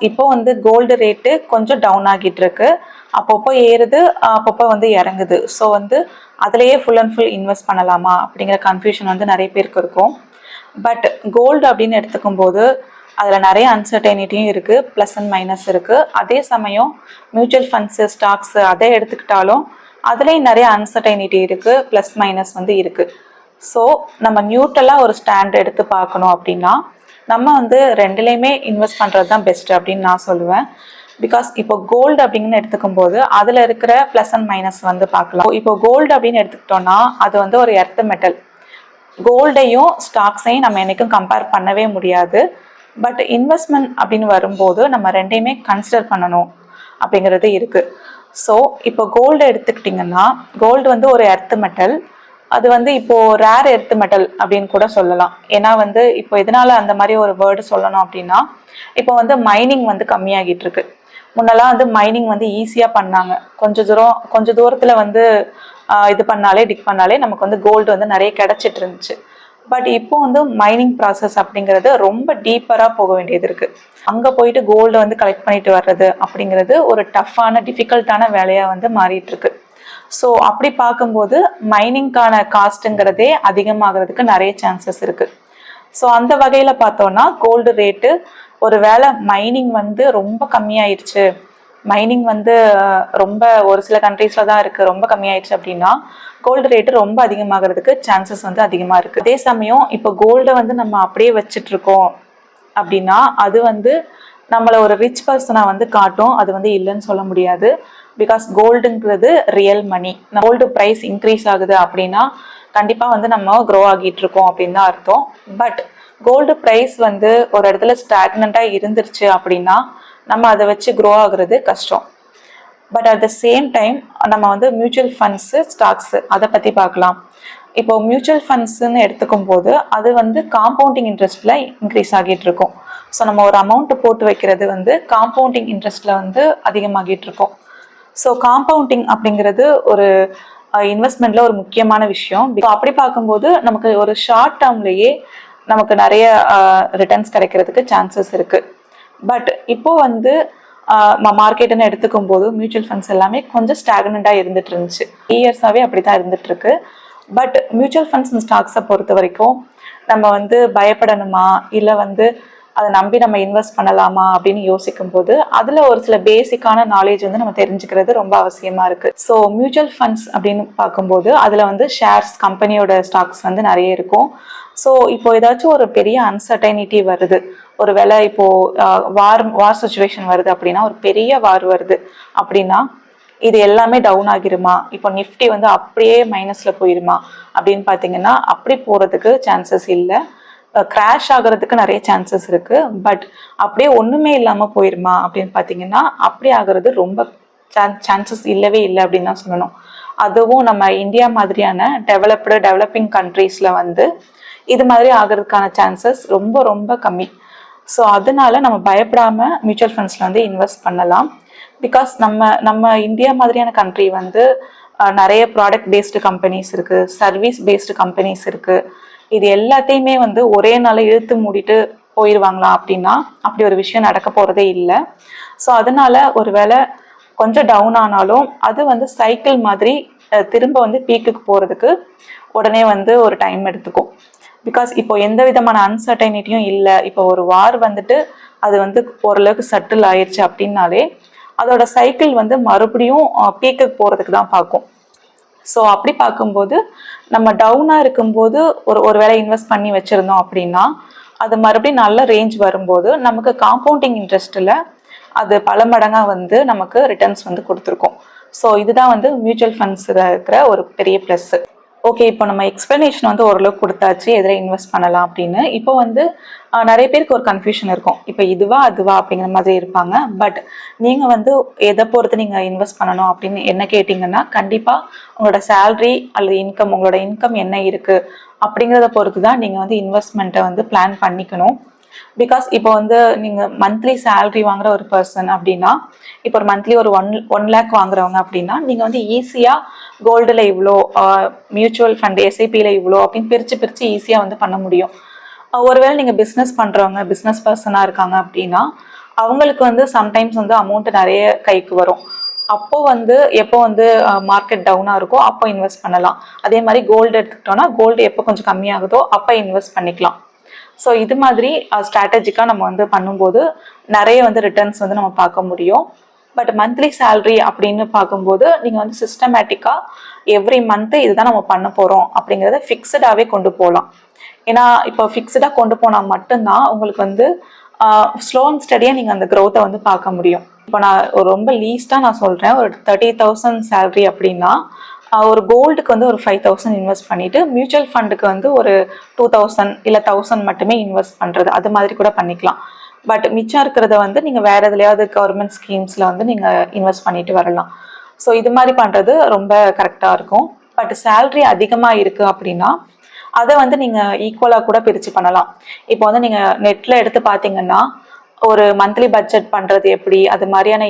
இப்போ வந்து gold rate கொஞ்சம் டவுன் ஆகிட்டு இருக்கு. அப்பப்போ ஏறுது, அப்பப்போ வந்து இறங்குது. ஸோ வந்து அதிலேயே ஃபுல் அண்ட் ஃபுல் இன்வெஸ்ட் பண்ணலாமா அப்படிங்கிற கன்ஃபியூஷன் வந்து நிறைய பேருக்கு இருக்கும். பட் கோல்டு அப்படின்னு எடுத்துக்கும் போது அதில் நிறைய அன்சர்டைனிட்டியும் இருக்குது, ப்ளஸ் அண்ட் மைனஸ் இருக்குது. அதே சமயம் மியூச்சுவல் ஃபண்ட்ஸு, ஸ்டாக்ஸு அதை எடுத்துக்கிட்டாலும் அதுலேயும் நிறைய அன்சர்டைனிட்டி இருக்குது, ப்ளஸ் மைனஸ் வந்து இருக்குது. ஸோ நம்ம நியூட்ரலாக ஒரு ஸ்டாண்ட் எடுத்து பார்க்கணும் அப்படின்னா நம்ம வந்து ரெண்டுலேயுமே இன்வெஸ்ட் பண்ணுறது தான் பெஸ்ட்டு அப்படின்னு நான் சொல்லுவேன். பிகாஸ் இப்போ கோல்டு அப்படின்னு எடுத்துக்கும் போது அதில் இருக்கிற ப்ளஸ் அண்ட் மைனஸ் வந்து பார்க்கலாம். இப்போ கோல்டு அப்படின்னு எடுத்துக்கிட்டோம்னா அது வந்து ஒரு எர்த் மெட்டல். கோல்டையும் ஸ்டாக்ஸையும் நம்ம என்றைக்கும் கம்பேர் பண்ணவே முடியாது. பட் இன்வெஸ்ட்மெண்ட் அப்படின்னு வரும்போது நம்ம ரெண்டையுமே கன்சிடர் பண்ணணும் அப்படிங்கிறது இருக்குது. ஸோ இப்போ கோல்டு எடுத்துக்கிட்டிங்கன்னா கோல்டு வந்து ஒரு எர்த் மெட்டல். அது வந்து இப்போ ரேர் எர்த் மெட்டல் அப்படின்னு கூட சொல்லலாம். ஏன்னா வந்து இப்போ எதனால அந்த மாதிரி ஒரு வேர்டு சொல்லணும் அப்படின்னா இப்போ வந்து மைனிங் வந்து கம்மியாகிட்டு இருக்கு. முன்னெல்லாம் வந்து மைனிங் வந்து ஈஸியாக பண்ணாங்க. கொஞ்ச தூரத்தில் வந்து இது பண்ணாலே டிக் பண்ணாலே நமக்கு வந்து கோல்டு வந்து நிறைய கிடைச்சிட்டு இருந்துச்சு. பட் இப்போ வந்து மைனிங் ப்ராசஸ் அப்படிங்கிறது ரொம்ப டீப்பராக போக வேண்டியது இருக்குது. அங்கே போயிட்டு கோல்டு வந்து கலெக்ட் பண்ணிட்டு வர்றது அப்படிங்கிறது ஒரு டஃப்பான டிஃபிகல்ட்டான வேலையாக வந்து மாறிட்டு இருக்கு. ஸோ அப்படி பார்க்கும்போது மைனிங்கான காஸ்ட்டுங்கிறதே அதிகமாகிறதுக்கு நிறைய சான்சஸ் இருக்குது. ஸோ அந்த வகையில் பார்த்தோன்னா கோல்டு ரேட்டு ஒரு வேளை மைனிங் வந்து ரொம்ப கம்மியாயிடுச்சு, மைனிங் வந்து ரொம்ப ஒரு சில கண்ட்ரீஸில் தான் இருக்குது, ரொம்ப கம்மியாயிடுச்சு அப்படின்னா கோல்டு ரேட்டு ரொம்ப அதிகமாகிறதுக்கு சான்சஸ் வந்து அதிகமாக இருக்குது. அதே சமயம் இப்போ கோல்டை வந்து நம்ம அப்படியே வச்சிட்ருக்கோம் அப்படின்னா அது வந்து நம்மளை ஒரு ரிச் பர்சனாக வந்து காட்டும். அது வந்து இல்லைன்னு சொல்ல முடியாது. பிகாஸ் கோல்டுங்கிறது real money. Gold price increase ஆகுது அப்படின்னா கண்டிப்பாக வந்து நம்ம க்ரோ ஆகிட்டு இருக்கோம் அப்படின்னு தான் அர்த்தம். பட் கோல்டு ப்ரைஸ் வந்து ஒரு இடத்துல ஸ்டாக்னண்ட்டாக இருந்துருச்சு அப்படின்னா நம்ம அதை வச்சு க்ரோ ஆகுறது கஷ்டம். But at the same time நம்ம வந்து மியூச்சுவல் ஃபண்ட்ஸு, ஸ்டாக்ஸு அதை பற்றி பார்க்கலாம். இப்போ மியூச்சுவல் ஃபண்ட்ஸுன்னு எடுத்துக்கும் போது அது வந்து காம்பவுண்டிங் இன்ட்ரெஸ்ட்டில் இன்க்ரீஸ் ஆகிட்டு இருக்கும். ஸோ நம்ம ஒரு அமௌண்ட்டு போட்டு வைக்கிறது வந்து காம்பவுண்டிங் இன்ட்ரெஸ்ட்டில் வந்து அதிகமாகிட்டு இருக்கும். ஸோ காம்பவுண்டிங் அப்படிங்கிறது ஒரு இன்வெஸ்ட்மெண்ட்டில் ஒரு முக்கியமான விஷயம். அப்படி பார்க்கும்போது நமக்கு ஒரு ஷார்ட் டேர்ம்லேயே நமக்கு நிறைய ரிட்டர்ன்ஸ் கிடைக்கிறதுக்கு சான்சஸ் இருக்குது. பட் இப்போது வந்து மார்க்கெட்டுன்னு எடுத்துக்கும் போது மியூச்சுவல் ஃபண்ட்ஸ் எல்லாமே கொஞ்சம் ஸ்டாக்னண்ட்டாக இருந்துட்டு இருந்துச்சு. இயர்ஸாகவே அப்படி தான் இருந்துகிட்ருக்கு. பட் மியூச்சுவல் ஃபண்ட்ஸ் அண்ட் ஸ்டாக்ஸை பொறுத்த வரைக்கும் நம்ம வந்து பயப்படணுமா இல்லை வந்து அதை நம்பி நம்ம இன்வெஸ்ட் பண்ணலாமா அப்படின்னு யோசிக்கும் போது அதில் ஒரு சில பேசிக்கான நாலேஜ் வந்து நம்ம தெரிஞ்சுக்கிறது ரொம்ப அவசியமாக இருக்குது. ஸோ மியூச்சுவல் ஃபண்ட்ஸ் அப்படின்னு பார்க்கும்போது அதில் வந்து ஷேர்ஸ், கம்பெனியோட ஸ்டாக்ஸ் வந்து நிறைய இருக்கும். ஸோ இப்போ ஏதாச்சும் ஒரு பெரிய அன்சர்டைனிட்டி வருது, ஒரு வேளை இப்போது வார் சுச்சுவேஷன் வருது அப்படின்னா, ஒரு பெரிய வார் வருது அப்படின்னா இது எல்லாமே டவுன் ஆகிருமா, இப்போ நிஃப்டி வந்து அப்படியே மைனஸில் போயிருமா அப்படின்னு பார்த்தீங்கன்னா அப்படி போகிறதுக்கு சான்சஸ் இல்லை. கிராஷ் ஆகிறதுக்கு நிறைய சான்சஸ் இருக்குது. பட் அப்படியே ஒன்றுமே இல்லாமல் போயிருமா அப்படின்னு பார்த்தீங்கன்னா அப்படி ஆகிறது ரொம்ப சான்சஸ் இல்லவே இல்லை அப்படின்னு தான் சொல்லணும். அதுவும் நம்ம இந்தியா மாதிரியான டெவலப்பிங் கண்ட்ரீஸில் வந்து இது மாதிரி ஆகிறதுக்கான சான்சஸ் ரொம்ப ரொம்ப கம்மி. ஸோ அதனால நம்ம பயப்படாமல் மியூச்சுவல் ஃபண்ட்ஸில் வந்து இன்வெஸ்ட் பண்ணலாம். பிகாஸ் நம்ம இந்தியா மாதிரியான கண்ட்ரி வந்து நிறைய ப்ராடக்ட் பேஸ்டு கம்பெனிஸ் இருக்குது, சர்வீஸ் பேஸ்டு கம்பெனிஸ் இருக்குது. இது எல்லாத்தையுமே வந்து ஒரே நாளில் இழுத்து மூடிட்டு போயிடுவாங்களா அப்படின்னா அப்படி ஒரு விஷயம் நடக்க போகிறதே இல்லை. ஸோ அதனால ஒரு வேளை கொஞ்சம் டவுன் ஆனாலும் அது வந்து சைக்கிள் மாதிரி திரும்ப வந்து பீக்குக்கு போகிறதுக்கு உடனே வந்து ஒரு டைம் எடுத்துக்கும். பிகாஸ் இப்போ எந்த விதமான அன்சர்டைனிட்டியும் இல்லை. இப்போ ஒரு வார் வந்துட்டு அது வந்து ஓரளவுக்கு செட்டில் ஆயிடுச்சு அப்படின்னாலே அதோட சைக்கிள் வந்து மறுபடியும் பீக்குக்கு போகிறதுக்கு தான் பார்க்கும். ஸோ அப்படி பார்க்கும்போது நம்ம டவுனாக இருக்கும்போது ஒரு வேளை இன்வெஸ்ட் பண்ணி வச்சுருந்தோம் அப்படின்னா அது மறுபடியும் நல்ல ரேஞ்ச் வரும்போது நமக்கு காம்பவுண்டிங் இன்ட்ரெஸ்ட்டில் அது பல மடங்காக வந்து நமக்கு ரிட்டர்ன்ஸ் வந்து கொடுத்துருக்கோம். ஸோ இதுதான் வந்து மியூச்சுவல் ஃபண்ட்ஸில் இருக்கிற ஒரு பெரிய ப்ளஸ்ஸு. ஓகே, இப்போ நம்ம எக்ஸ்ப்ளனேஷன் வந்து ஓரளவுக்கு கொடுத்தாச்சு எதில் இன்வெஸ்ட் பண்ணலாம் அப்படின்னு. இப்போ வந்து நிறைய பேருக்கு ஒரு கன்ஃபியூஷன் இருக்கும், இப்போ இதுவா அதுவா அப்படிங்கிற மாதிரி இருப்பாங்க. பட் நீங்கள் வந்து எதை பொறுத்து நீங்கள் இன்வெஸ்ட் பண்ணணும் அப்படின்னு என்ன கேட்டிங்கன்னா கண்டிப்பாக உங்களோட சேல்ரி அல்லது இன்கம், உங்களோட இன்கம் என்ன இருக்குது அப்படிங்கிறத பொறுத்து தான் நீங்கள் வந்து இன்வெஸ்ட்மெண்ட்டை வந்து பிளான் பண்ணிக்கணும். பிகாஸ் இப்போ வந்து நீங்கள் மந்த்லி சேல்ரி வாங்குற ஒரு பர்சன் அப்படின்னா, இப்போ ஒரு மந்த்லி ஒரு 1 lakh வாங்குறவங்க அப்படின்னா நீங்கள் வந்து ஈஸியாக கோல்டில் இவ்வளோ, மியூச்சுவல் ஃபண்ட் எஸ்ஐபியில் இவ்வளோ அப்படின்னு பிரித்து ஈஸியாக வந்து பண்ண முடியும். ஒருவேளை நீங்கள் பிஸ்னஸ் பண்ணுறவங்க, பிஸ்னஸ் பர்சனாக இருக்காங்க அப்படின்னா அவங்களுக்கு வந்து சம்டைம்ஸ் வந்து அமௌண்ட் நிறைய கைக்கு வரும். அப்போ வந்து எப்போ வந்து மார்க்கெட் டவுனாக இருக்கோ அப்போ இன்வெஸ்ட் பண்ணலாம். அதே மாதிரி கோல்டு எடுத்துக்கிட்டோம்னா கோல்டு எப்போ கொஞ்சம் கம்மியாகுதோ அப்போ இன்வெஸ்ட் பண்ணிக்கலாம். ஸோ இது மாதிரி ஸ்ட்ராட்டஜிக்காக நம்ம வந்து பண்ணும்போது நிறைய வந்து ரிட்டர்ன்ஸ் வந்து நம்ம பார்க்க முடியும். பட் மந்த்லி சேலரி அப்படின்னு பார்க்கும்போது நீங்கள் வந்து சிஸ்டமேட்டிக்காக எவ்ரி மந்த்து இதுதான் நம்ம பண்ண போகிறோம் அப்படிங்கிறத ஃபிக்ஸடாகவே கொண்டு போகலாம். ஏன்னா இப்போ ஃபிக்ஸடாக கொண்டு போனால் மட்டும்தான் உங்களுக்கு வந்து ஸ்லோ அண்ட் ஸ்டடியாக நீங்கள் அந்த க்ரோத்தை வந்து பார்க்க முடியும். இப்போ நான் ரொம்ப லீஸ்ட்டாக நான் சொல்கிறேன், ஒரு 30,000 சேலரி அப்படின்னா ஒரு கோல்டுக்கு வந்து ஒரு 5,000 இன்வெஸ்ட் பண்ணிவிட்டு மியூச்சுவல் ஃபண்டுக்கு வந்து ஒரு 2,000 இல்லை 1,000 மட்டுமே இன்வெஸ்ட் பண்ணுறது, அது மாதிரி கூட பண்ணிக்கலாம். பட் மிச்சம் இருக்கிறத வந்து நீங்கள் வேறு எதுலையாவது கவர்மெண்ட் ஸ்கீம்ஸில் வந்து நீங்கள் இன்வெஸ்ட் பண்ணிட்டு வரலாம். ஸோ இது மாதிரி பண்ணுறது ரொம்ப கரெக்டாக இருக்கும். பட் சேல்ரி அதிகமாக இருக்குது அப்படின்னா அதை வந்து நீங்கள் ஈக்குவலாக கூட பிரித்து பண்ணலாம். இப்போ வந்து நீங்கள் நெட்டில் எடுத்து பார்த்தீங்கன்னா ஒரு மந்த்லி பட்ஜெட் பண்ணுறது எப்படி, அது மாதிரியான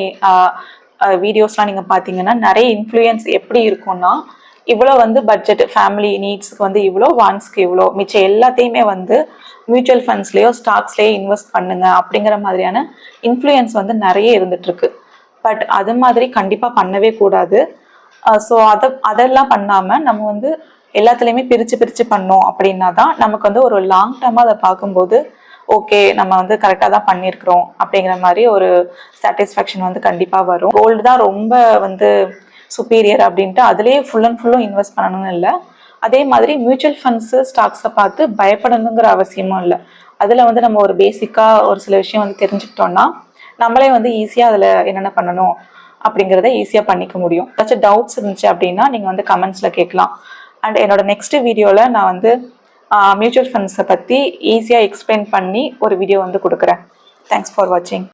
வீடியோஸ்லாம் நீங்கள் பார்த்தீங்கன்னா நிறைய இன்ஃப்ளூயன்ஸ் எப்படி இருக்கும்னா, இவ்வளோ வந்து பட்ஜெட் ஃபேமிலி நீட்ஸ்க்கு வந்து இவ்வளோ, வான்ஸ்க்கு இவ்வளோ, மிச்சம் எல்லாத்தையுமே வந்து மியூச்சுவல் ஃபண்ட்ஸ்லேயோ ஸ்டாக்ஸ்லேயோ இன்வெஸ்ட் பண்ணுங்க அப்படிங்கிற மாதிரியான இன்ஃப்ளூயன்ஸ் வந்து நிறைய இருந்துகிட்ருக்கு. பட் அது மாதிரி கண்டிப்பாக பண்ணவே கூடாது. ஸோ அதெல்லாம் பண்ணாமல் நம்ம வந்து எல்லாத்துலேயுமே பிரித்து பண்ணோம் அப்படின்னா தான் நமக்கு வந்து ஒரு லாங் டர்மாக அதை பார்க்கும்போது ஓகே நம்ம வந்து கரெக்டாக தான் பண்ணியிருக்கிறோம் அப்படிங்கிற மாதிரி ஒரு சாட்டிஸ்ஃபேக்ஷன் வந்து கண்டிப்பாக வரும். கோல்டு தான் ரொம்ப வந்து சுப்பீரியர் அப்படின்ட்டு அதுலேயே ஃபுல் அண்ட் ஃபுல்லும் இன்வெஸ்ட் பண்ணணும்னு இல்லை. அதே மாதிரி மியூச்சுவல் ஃபண்ட்ஸு ஸ்டாக்ஸை பார்த்து பயப்படணுங்கிற அவசியமும் இல்லை. அதில் வந்து நம்ம ஒரு பேசிக்காக ஒரு சில விஷயம் வந்து தெரிஞ்சுக்கிட்டோம்னா நம்மளே வந்து ஈஸியாக அதில் என்னென்ன பண்ணணும் அப்படிங்கிறத ஈஸியாக பண்ணிக்க முடியும். ஏதாச்சும் டவுட்ஸ் இருந்துச்சு அப்படின்னா நீங்கள் வந்து கமெண்ட்ஸில் கேட்கலாம். அண்ட் என்னோட நெக்ஸ்ட் வீடியோவில் நான் வந்து மியூச்சுவல் ஃபண்ட்ஸை பற்றி ஈஸியாக எக்ஸ்பிளைன் பண்ணி ஒரு வீடியோ வந்து கொடுக்குறேன். தேங்க்ஸ் ஃபார் வாட்சிங்.